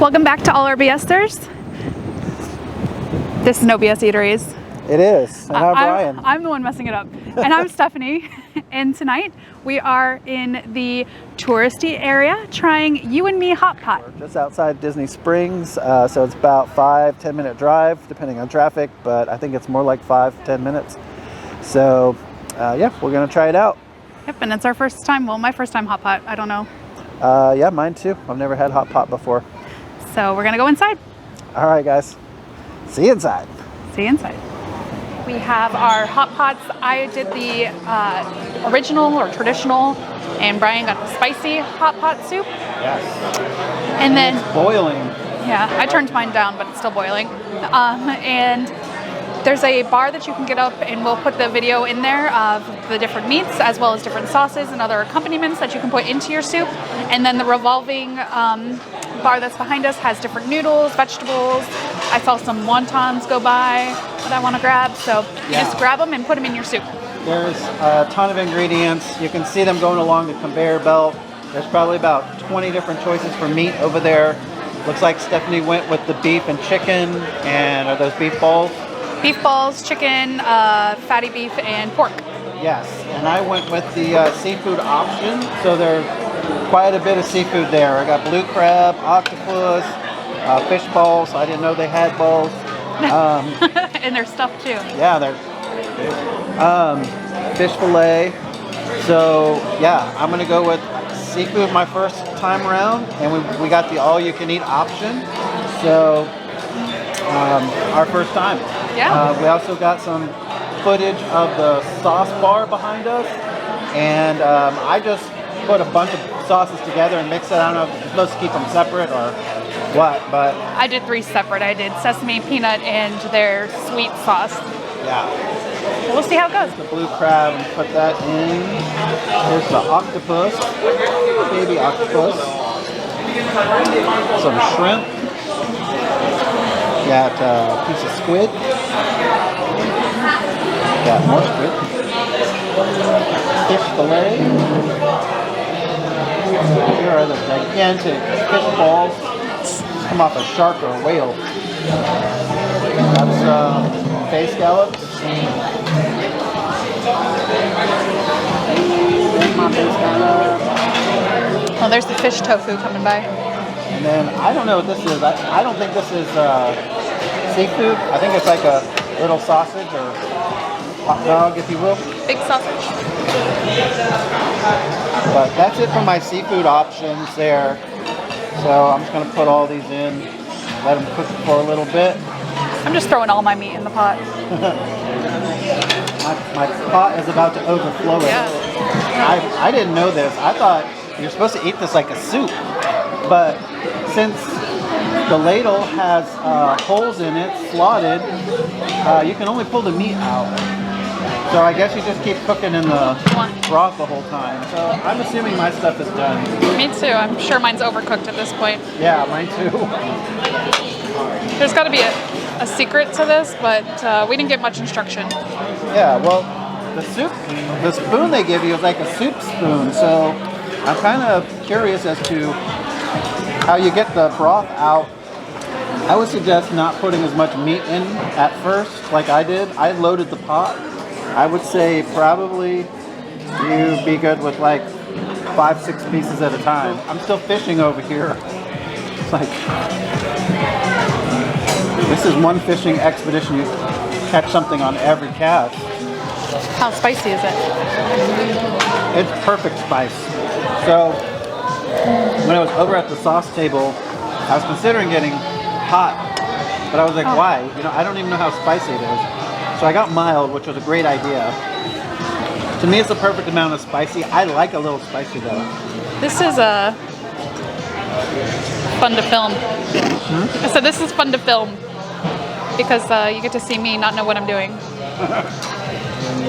Welcome back to all our BSers. This is No BS Eateries. It is, and I'm Brian. I'm the one messing it up. And I'm Stephanie. And tonight we are in the touristy area trying You and Me Hot Pot. We're just outside Disney Springs, so it's about 5-10 minute drive depending on traffic, but I think it's more like 5-10 minutes. So yeah, we're gonna try it out. Yep, and it's our first time, well, my first time hot pot, I don't know. Yeah, mine too. I've never had hot pot before. So we're gonna go inside. All right, guys. See you inside. See you inside. We have our hot pots. I did the original or traditional, and Brian got the spicy hot pot soup. Yes. And then it's boiling. Yeah, I turned mine down, but it's still boiling. And there's a bar that you can get up, and we'll put the video in there of the different meats as well as different sauces and other accompaniments that you can put into your soup. And then the Revolving bar that's behind us has different noodles, vegetables. I saw some wontons go by that I want to grab. So you just grab them and put them in your soup. There's a ton of ingredients. You can see them going along the conveyor belt. There's probably about 20 different choices for meat over there. Looks like Stephanie went with the beef and chicken. And are those beef balls? Beef balls, chicken, fatty beef, and pork. Yes, and I went with the seafood option. So there's quite a bit of seafood there. I got blue crab, octopus, fish balls. I didn't know they had both. And they're stuffed too. Yeah, they're fish fillet. So yeah, I'm gonna go with seafood my first time around, and we got the all-you-can-eat option. So our first time. Yeah. We also got some footage of the sauce bar behind us, and I just put a bunch of sauces together and mix it. I don't know if you're supposed to keep them separate or what, but I did 3 separate. I did sesame, peanut, and their sweet sauce. yeah. We'll see how it goes. The blue crab, and put that in. Here's the octopus, baby octopus. Some shrimp. Got a piece of squid. Got more squid. Fish fillet. Here are the gigantic fish balls. Come off a shark or a whale. That's bay scallops. Oh, there's the fish tofu coming by. And then I don't know what this is. I don't think this is seafood. I think it's like a little sausage or hot dog, if you will. Big sausage. But that's it for my seafood options there. So I'm just going to put all these in, let them cook for a little bit. I'm just throwing all my meat in the pot. My pot is about to overflow. Yeah. I didn't know this. I thought you're supposed to eat this like a soup. But since the ladle has holes in it, slotted, you can only pull the meat out. So I guess you just keep cooking in the broth the whole time. So I'm assuming my stuff is done. Me too. I'm sure mine's overcooked at this point. Yeah, mine too. There's got to be a secret to this, but we didn't get much instruction. Yeah, well, the spoon they give you is like a soup spoon. So I'm kind of curious as to how you get the broth out. I would suggest not putting as much meat in at first like I did. I loaded the pot. I would say probably you be good with like 5-6 pieces at a time. I'm still fishing over here. It's like, this is one fishing expedition. You catch something on every cast. How spicy is it? It's perfect spice. So when I was over at the sauce table, I was considering getting hot, but I was like, why? You know, I don't even know how spicy it is. So I got mild, which was a great idea. To me, it's the perfect amount of spicy. I like a little spicy though. This is fun to film. I said this is fun to film because you get to see me not know what I'm doing.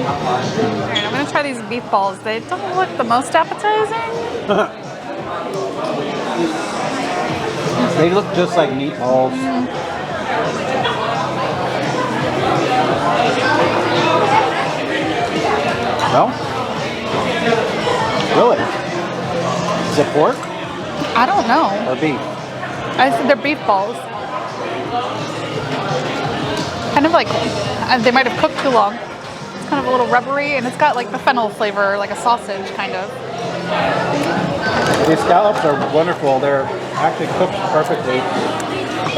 Alright, I'm gonna try these beef balls. They don't look the most appetizing. They look just like meatballs. No? Really? Is it pork? I don't know. Or beef? I said they're beef balls. Kind of like, they might have cooked too long. It's kind of a little rubbery, and it's got like the fennel flavor, like a sausage kind of. These scallops are wonderful. They're actually cooked perfectly.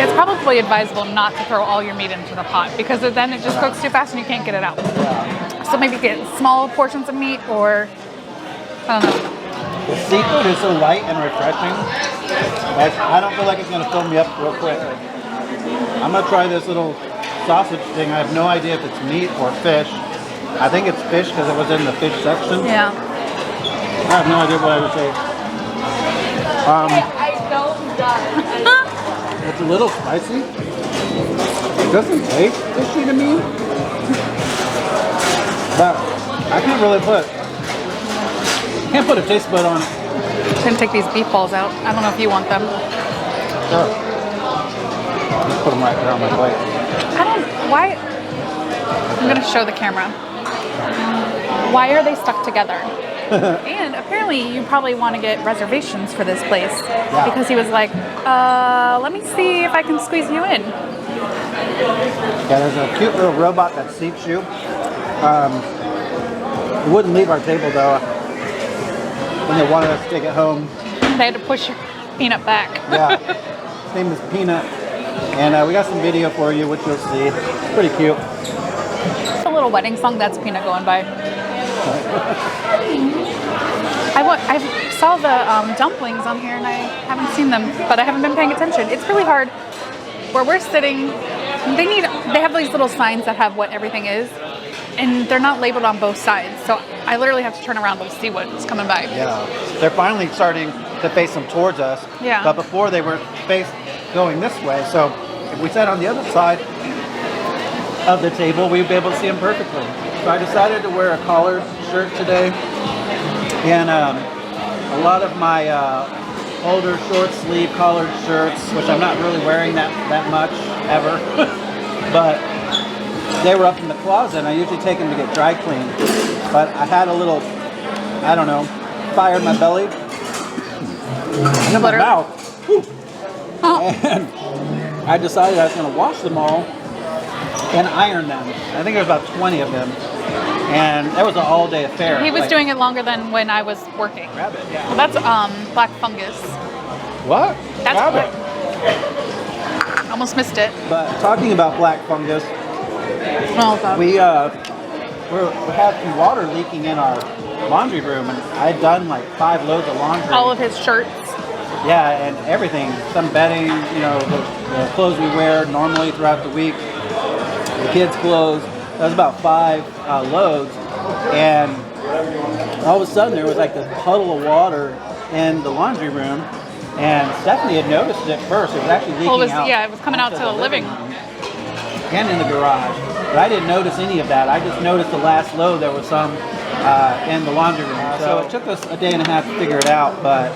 It's probably advisable not to throw all your meat into the pot because then it just cooks too fast and you can't get it out. Yeah. So maybe get small portions of meat, or I don't know. The seafood is so light and refreshing. I don't feel like it's going to fill me up real quick. I'm going to try this little sausage thing. I have no idea if it's meat or fish. I think it's fish because it was in the fish section. Yeah. I have no idea what I would say. It's a little spicy. It doesn't taste fishy to me. But I can't put a taste bud on it. I'm gonna take these beef balls out. I don't know if you want them. Sure. Just put them right there on my plate. Why? I'm gonna show the camera. Why are they stuck together? And apparently you probably want to get reservations for this place. Yeah. Because he was like, let me see if I can squeeze you in. Yeah, there's a cute little robot that seats you. It wouldn't leave our table though. When they wanted us to take it home. They had to push Peanut back. Yeah. His name is Peanut. And we got some video for you, which you'll see. It's pretty cute. It's a little wedding song, that's Peanut going by. I saw the dumplings on here and I haven't seen them, but I haven't been paying attention. It's really hard. Where we're sitting, they have these little signs that have what everything is, and they're not labeled on both sides. So I literally have to turn around to see what's coming by. Yeah. They're finally starting to face them towards us. Yeah. But before they were going this way. So if we sat on the other side of the table, we'd be able to see them perfectly. So I decided to wear a collared shirt today. And a lot of my older short sleeve collared shirts, which I'm not really wearing that much ever, but they were up in the closet and I usually take them to get dry cleaned. But I had a little, I don't know, fire in my belly and in my mouth. Whew. And I decided I was going to wash them all and iron them. I think there was about 20 of them. And that was an all-day affair. He was doing it longer than when I was working. Rabbit, yeah. Well, that's black fungus. What? That's Rabbit. Almost missed it. But talking about black fungus, we had some water leaking in our laundry room, and I had done like 5 loads of laundry. All of his shirts. Yeah, and everything. Some bedding, you know, the clothes we wear normally throughout the week, the kids' clothes. That was about 5 loads, and all of a sudden there was like this puddle of water in the laundry room, and Stephanie had noticed it first. It was actually leaking out. Yeah, it was coming out to the living room. And in the garage. But I didn't notice any of that. I just noticed the last load there was some in the laundry room. So it took us a day and a half to figure it out, but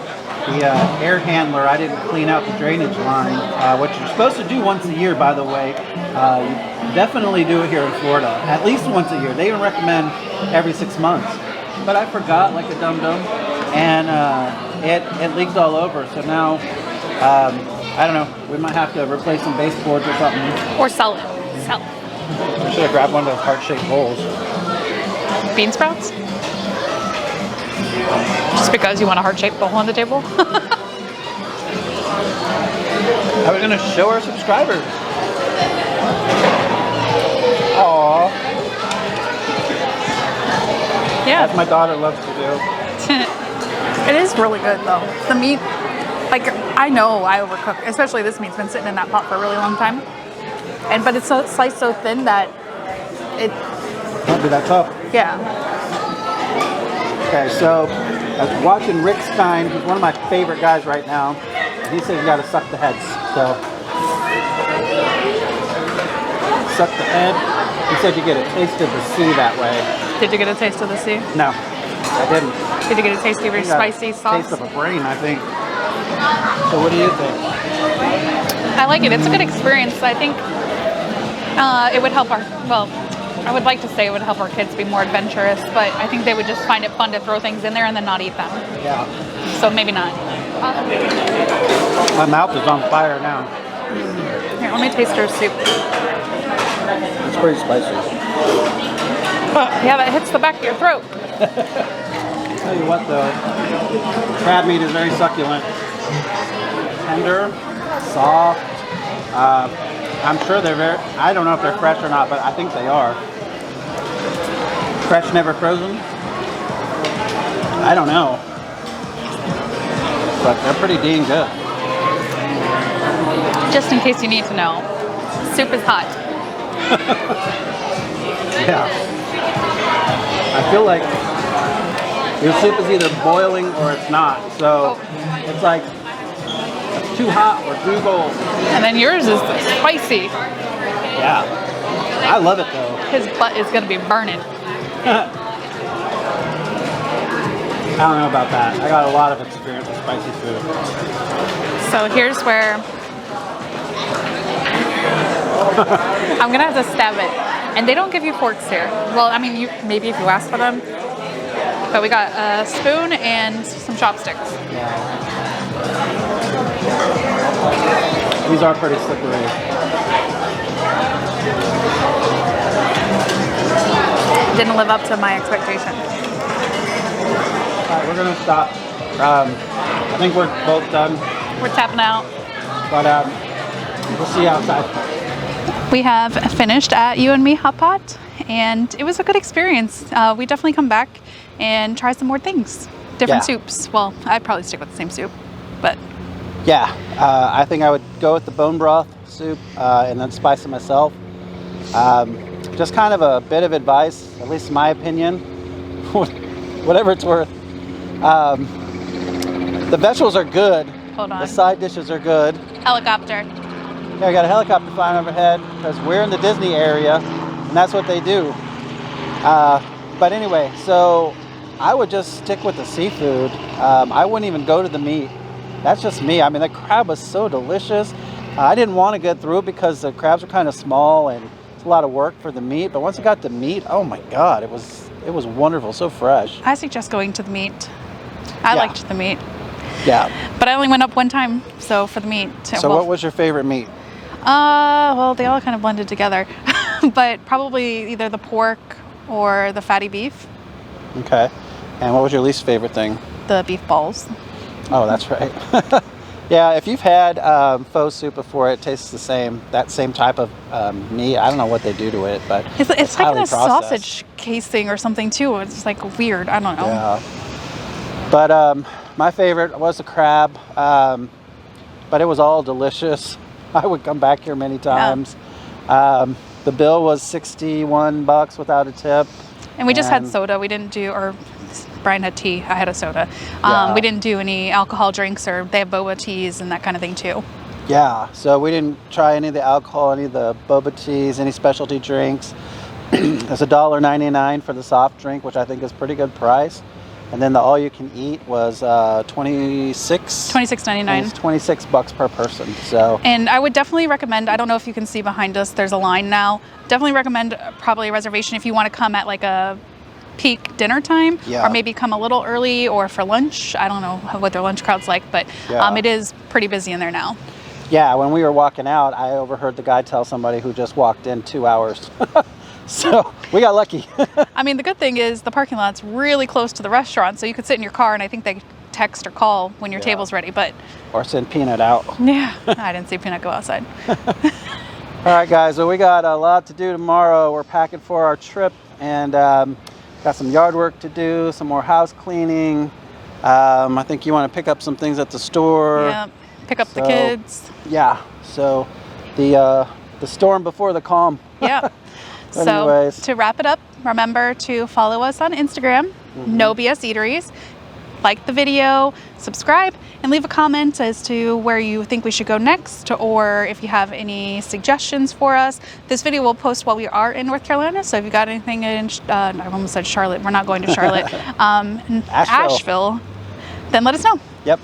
the air handler, I didn't clean out the drainage line, which you're supposed to do once a year, by the way. You definitely do it here in Florida, at least once a year. They even recommend every 6 months. But I forgot like a dum-dum, and it leaked all over. So now, I don't know, we might have to replace some baseboards or something. Or sell it. Sell. I should have grabbed one of those heart-shaped bowls. Bean sprouts? Just because you want a heart-shaped bowl on the table? I was going to show our subscribers. Aww. Yeah. As my daughter loves to do. It is really good though. The meat, like I know I overcook, especially this meat's been sitting in that pot for a really long time. But it's so sliced so thin that it Don't be that tough. Yeah. Okay, so I was watching Rick Stein, who's one of my favorite guys right now. He says you gotta suck the heads. So suck the head. He said you get a taste of the sea that way. Did you get a taste of the sea? No, I didn't. Did you get a taste of your spicy sauce? Taste of a brain, I think. So what do you think? I like it. It's a good experience. I think it would help I would like to say it would help our kids be more adventurous, but I think they would just find it fun to throw things in there and then not eat them. Yeah. So maybe not. My mouth is on fire now. Here, let me taste your soup. It's pretty spicy. Yeah, that hits the back of your throat. Tell you what though, crab meat is very succulent. Tender, soft. I'm sure they're very, I don't know if they're fresh or not, but I think they are. Fresh, never frozen? I don't know. But they're pretty dang good. Just in case you need to know, soup is hot. Yeah. I feel like your soup is either boiling or it's not. So it's like it's too hot or too cold. And then yours is spicy. Yeah. I love it though. His butt is going to be burning. I don't know about that. I got a lot of experience with spicy food. So here's where I'm going to have to stab it. And they don't give you forks here. Well, I mean, maybe if you ask for them. But we got a spoon and some chopsticks. Yeah. These are pretty slippery. Didn't live up to my expectation. All right, we're gonna stop. I think we're both done, We're tapping out. but we'll see you outside. We have finished at You and Me Hot Pot, and it was a good experience. We definitely come back and try some more things. Different soups. Well, I'd probably stick with the same soup, but Yeah, I think I would go with the bone broth soup and then spice it myself. Just kind of a bit of advice, at least in my opinion, whatever it's worth. The vegetables are good. hold on. The side dishes are good. Helicopter. Yeah, we got a helicopter flying overhead because we're in the Disney area, and that's what they do. But anyway, so I would just stick with the seafood. I wouldn't even go to the meat. That's just me. I mean, the crab was so delicious. I didn't want to get through it because the crabs are kind of small and it's a lot of work for the meat. But once I got the meat, oh my God, it was wonderful, so fresh. I suggest going to the meat. I liked the meat. Yeah. But I only went up one time, so for the meat. So what was your favorite meat? Well, they all kind of blended together. But probably either the pork or the fatty beef. Okay. And what was your least favorite thing? The beef balls. Oh, that's right. Yeah, if you've had pho soup before, it tastes the same. That same type of meat. I don't know what they do to it, but It's like in highly a processed. sausage casing or something too. It's like weird. I don't know. Yeah. But my favorite was the crab, but it was all delicious. I would come back here many times. The bill was $61 without a tip. And we just had soda. We didn't do, or Brian had tea. I had a soda. Yeah. We didn't do any alcohol drinks, or they have boba teas and that kind of thing too. Yeah, so we didn't try any of the alcohol, any of the boba teas, any specialty drinks. It's $1.99 for the soft drink, which I think is a pretty good price. And then the all-you-can-eat was $26.99. It's $26 per person. So. And I would definitely recommend, I don't know if you can see behind us, there's a line now. Definitely recommend probably a reservation if you want to come at like a peak dinner time, Yeah. or maybe come a little early or for lunch. I don't know what their lunch crowd's like, but Yeah. it is pretty busy in there now. Yeah, when we were walking out, I overheard the guy tell somebody who just walked in 2 hours. So we got lucky. I mean, the good thing is the parking lot's really close to the restaurant, so you could sit in your car and I think they text or call when your table's ready, but Or send Peanut out. yeah, I didn't see Peanut go outside. All right, guys, well, we got a lot to do tomorrow. We're packing for our trip and got some yard work to do, some more house cleaning. I think you want to pick up some things at the store. Yeah, pick up the kids. Yeah, so the storm before the calm. Yeah. So Anyways. to wrap it up, remember to follow us on Instagram, No BS Eateries. Like the video, subscribe, and leave a comment as to where you think we should go next, or if you have any suggestions for us. This video will post while we are in North Carolina, so if you got anything in, I almost said Charlotte, we're not going to Charlotte, in Asheville, then let us know. Yep.